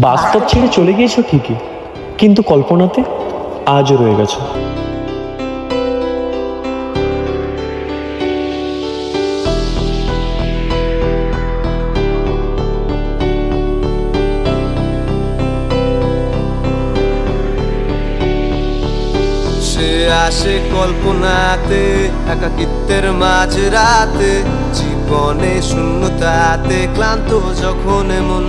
বাস্তব ছেড়ে চলে গিয়েছো ঠিকই, কিন্তু কল্পনাতে আজও রয়ে গেছো। সে আসে কল্পনাতে, একাকিত্বের মাঝ রাতে, জীবনে শূন্যতাতে ক্লান্ত যখন মন।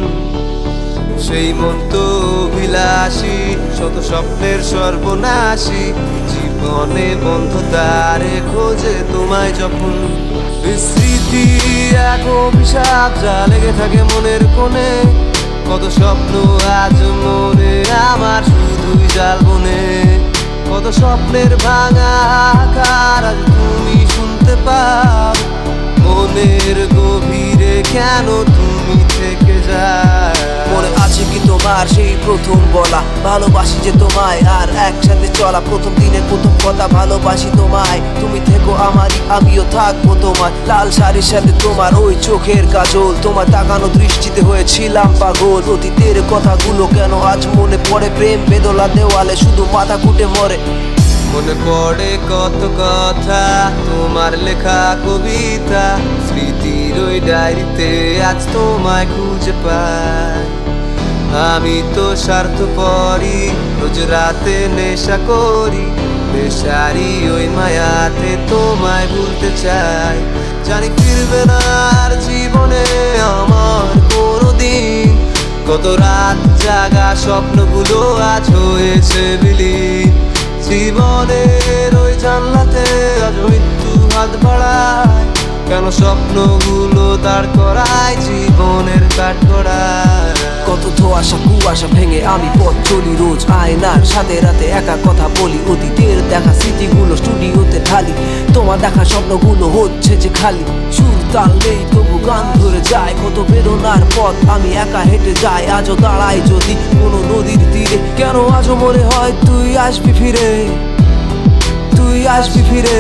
সেই মন তো অভিলাষী, শত স্বপ্নের সর্বনাশী, জীবনে বন্ধতারে খোঁজে তোমায় যখন। বিস্মৃতি এক অভিশাপ যা লেগে থাকে মনের কোণে, কত স্বপ্ন আজ মনে আমার শুধুই জাল বনে। কত স্বপ্নের ভাঙা আকার আজ তুমি শুনতে পাও, মনের গভীরে কেন তুমি থেকে যাও। মনে আছে কি তোমার সেই প্রথম বলা ভালোবাসি যে তোমায়, আর একসাথে চলা প্রথম দিনের প্রথম কথা ভালোবাসি তোমায়। তুমি থেকো আমারই, আমিও থাকবো তোমার। লাল শাড়ির সাথে তোমার ওই চোখের কাজল, তোমার তাকানো দৃষ্টিতে হয়েছিলাম পাগল। অতীতের কথাগুলো কেন আজ মনে পড়ে, প্রেম বেদলা দেওয়ালে শুধু মাথা কুটে মরে। মনে পড়ে কত কথা তোমার লেখা কবিতা, স্মৃতির ওই ডায়েরিতে আজ তোমায় খুঁজে পাই। আমি তো স্বার্থপরই, রোজ রাতে নেশা করি, নেশারি ওই মায়াতে তোমায় ভুলতে চাই। জানি ফিরবে না আর জীবনে আমার কোনোদিন, কত রাত জাগা স্বপ্নগুলো আজ হয়েছে বিলীন। জীবনের ওই জানলাতে আজ মৃত্যু হাত বাড়ায়, কেন স্বপ্নগুলো দাঁড় করায় জীবনের কাঠ গড়ায়। কত ধোঁয়াশা কুয়াশা ভেঙে আমি পথ চলি রোজ, আয়নার সাথে রাতে একা কথা বলি। অতীতের দেখা স্মৃতিগুলো স্টুডিওতে ঢালি, তোমার দেখা স্বপ্নগুলো হচ্ছে যে খালি। সুর তাল নেই তবু গান ধরে যায়, কত বেদনার পথ আমি একা হেঁটে যাই। আজও দাঁড়াই যদি কোনো নদীর তীরে, কেন আজও মনে হয় তুই আসবি ফিরে, তুই আসবি ফিরে।